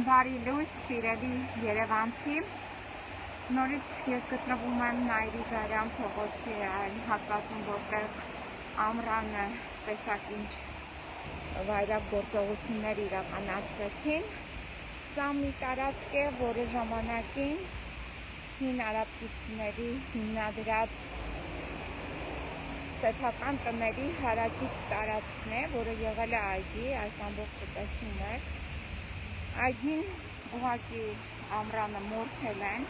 Բարի լույս, սիրելի երևանցի, նորից ես գտնվում եմ Նայիրի Զարյան փողոցի այն հատվածում, որտեղ ամռանը տեսակ ինչ վայրագ գործողություններ իրականացրեցին։ Սա մի տարածք է, որը ժամանակին հին արաբցիների հիմնադրած սեփական տների հարակից տարածքն է, որը եղել է այգի, այս ամբողջը տեսնում եք։ Այգին ուղղակի ամռանը մորթել են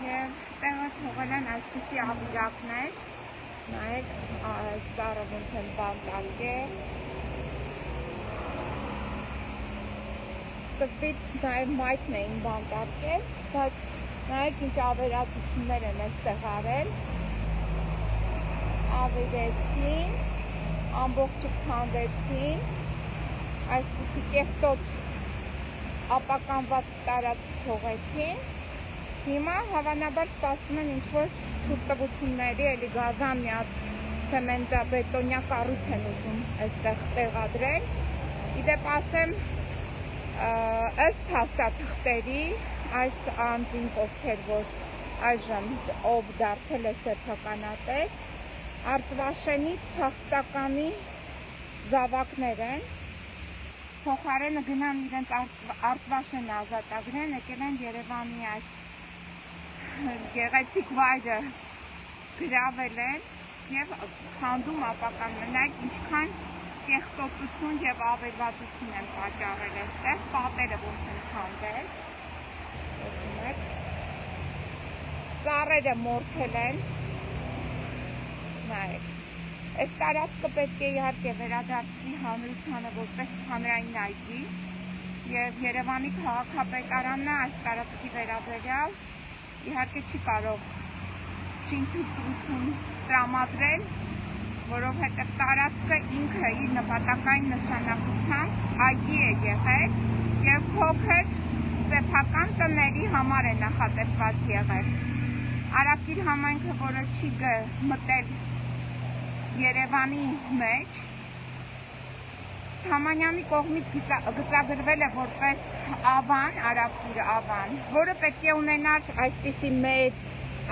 և տեղը թողել են այսպիսի ավիրակներ, նայեք այս ծառը ոնց են բանտարկել, սկզբից նաև մայթն էին բանտարկել, բայց նայեք ինչ ավերածություններ են այստեղ արել, ավերեցին, ամբողջը քանդեցին, այսպիսի կեղտոտ ապականված տարածք թողեցին, հիմա հավանաբար սպասում են ինչ-որ թույլտվությունների, էլի գազամյաց ցեմենտաբետոնյա կառույց են ուզում այստեղ տեղադրել։ Իդեպ ասեմ, ըստ հաստատքների, այս անձին ովքեր որ այժմ ով դարձել է սեփականատեր, Արծվաշենի փախստականի զավակներ են, փոխարենը գնան իրենց Արծվաշենը ազատագրեն, եկել են Երևանի այս գեղեցիկ վայրը գրավել են և քանդում ապականվել, նայեք ինչքան կեղտոտություն և ավերվածություն են պատճառել այստեղ, պատերը ոնց են քանդել, ծառերը մորթել են, նայեք։ Այս տարածքը պետք է իհարկե վերադարձվի հանրությանը որպես հանրային այգի և Երևանի քաղաքապետարանը այս տարածքի վերաբերյալ իհարկե չի կարող շինթույլտվություն տրամադրել, որովհետև տարածքը ինքը իր նպատակային նշանակությամբ այգի է եղել և փոքր սեփական տների համար է նախատեսված եղել։ Արաբկիր համայնքը, որը չի մտել Երևանի մեջ, Թամանյանի կողմից գծագրվել է որպես ավան, արաբկիր ավան, որը պետք է ունենար այսպիսի մեծ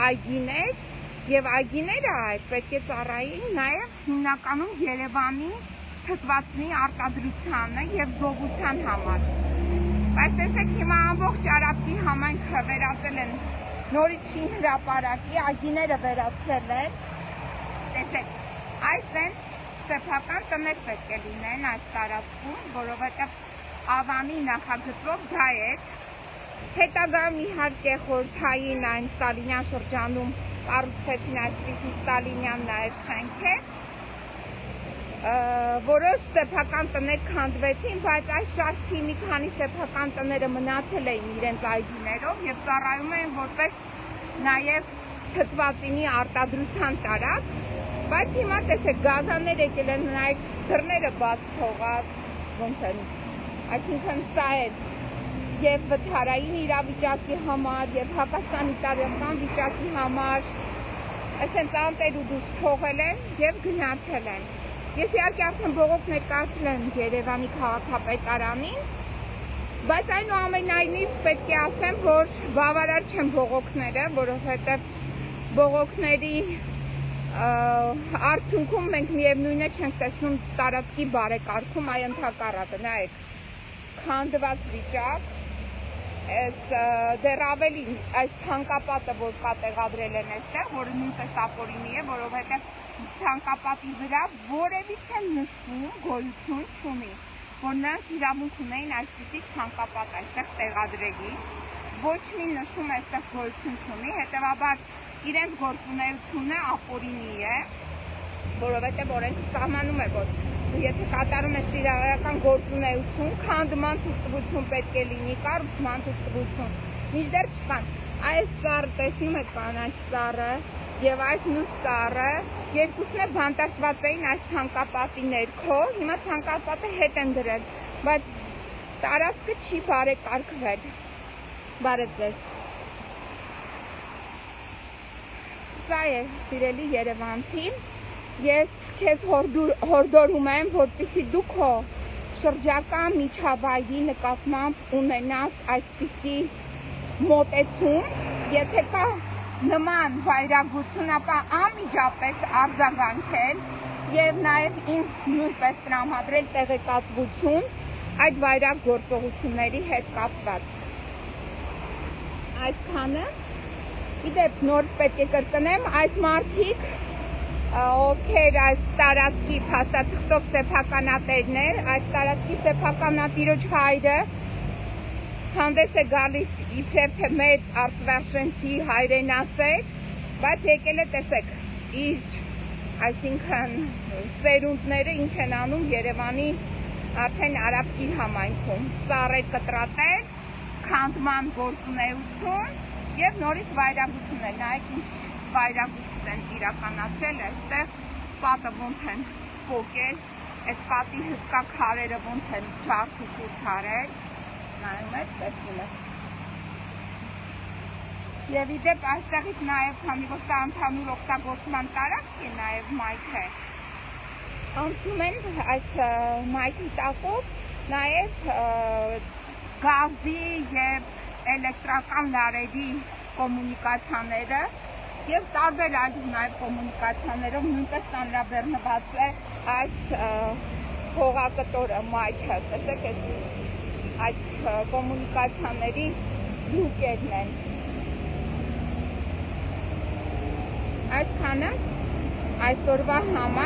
այգիներ և այգիները այդ պետք է ծառային նաև հիմնականում Երևանի թթվածնի արտադրությանը և զովության համար։ Բայց տեսեք հիմա ամբողջ արաբկիր համայնքը վերածել են նորից շին հրապարակի, այգիները վերածել են, տեսեք, այս են սեփական տներ պետք է լինեն այս տարածքում, որովհետև ավանի նախագծով դա է, հետագայում իհարկե խորհրդային այն ստալինյան շրջանում կառուցվեցին այսպիսի ստալինյան նաև շենքեր, որոշ սեփական տներ քանդվեցին, բայց այս շարքի մի քանի սեփական տները մնացել էին իրենց այգիներով և ծառայում էին որպես նաև թթվածինի արտադրության տարածք, բայց հիմա տեսեք գազաններ եկել են, նայեք դռները բաց թողած, ոնց են, այսինքն սա է և վթարային իրավիճակի համար, և հակասանիտարական վիճակի համար, այսինքն տանտեր ու դուրս թողել են և գնացել են։ Ես իհարկե արդեն բողոք ներկայացրել եմ Երևանի քաղաքապետարանին, բայց այնուամենայնիվ պետք է ասեմ, որ բավարար չեն բողոքները, որովհետև բողոքների արդյունքում մենք միևնույն է չենք տեսնում տարածքի բարեկարգում, այ ընդհակառակը, նայեք, քանդված վիճակ, դեռ ավելին այս թանկապատը, որ կատեղադրել են այստեղ, որը նույնպես ապօրինի է, որովհետև թանկապատի վրա որևիցե նշում գոյություն չունի, որ նրանք իրավունք ունեին այսպիսի թանկապատ այստեղ տեղադրելի, ոչ մի նշում այստեղ գոյություն չունի, հետևաբար իրենց գործունեությունը ապօրինի է, որովհետև օրենքը սահմանում է, որ եթե կատարում ես իրավական գործունեություն, քանդման թույլտվություն պետք է լինի, կառուցման թույլտվություն, մինչդեռ չկան։ Այս ծառը տեսնում եք կանաչ ծառը և այս մյուս ծառը, երկուսն է բանտարկված էին այս թանկապատի ներքո, հիմա թանկապատը հետ են դրել, բայց տարածքը չի բարեկարգվել։ Բարև ձեզ։ Սա է, սիրելի երևանցի, ես քեզ հորդորում եմ, որպեսզի դու քո շրջակա միջավայրի նկատմամբ ունենաս այսպիսի մոտեցում, եթե կա նման վայրագություն, ապա անմիջապես արձագանքել եւ նաեւ ինձ նույնպես տրամադրել տեղեկատվություն այդ վայրագ գործողությունների հետ կապված։ Այսքանը։ Իդեպ նոր պետք է կրկնեմ, այս մարդիկ ովքեր այս տարածքի փաստաթղթով սեփականատերներ, այս տարածքի սեփականատիրոջ հայրը հանդես է գալիս իբրև թե մեծ արտվաշենցի հայրենասեր, բայց եկել է տեսեք իր, այսինքն սերունդները ինչ են անում Երևանի արդեն Արաբկիր համայնքում, ծառեր կտրատել, քանդման գործունեություն եւ նորից վայրագություններ, նայեք ինչ վայրագություն են իրականացել, այստեղ պատը ոնց են փոկել, այս պատի հսկա քարերը ոնց են ջարդ ու կուրթ արել, նայում եք, տեսնում եք։ Եվ իդեպ այստեղից նաև քանի որ դա ընդհանուր օգտագործման տարածք է, նաև մայթ է։ Անցնում են այս մայթի տակով նաև գազի եւ էլեկտրական լարերի կոմունիկացիաները եւ տարբեր այլ նաեւ կոմունիկացիաներով նույնպես ծանրաբեռնված է այս հողակտորը մայթը, տեսեք այդ կոմունիկացիաների լուկերն են։ Այսքանը այսօրվա համար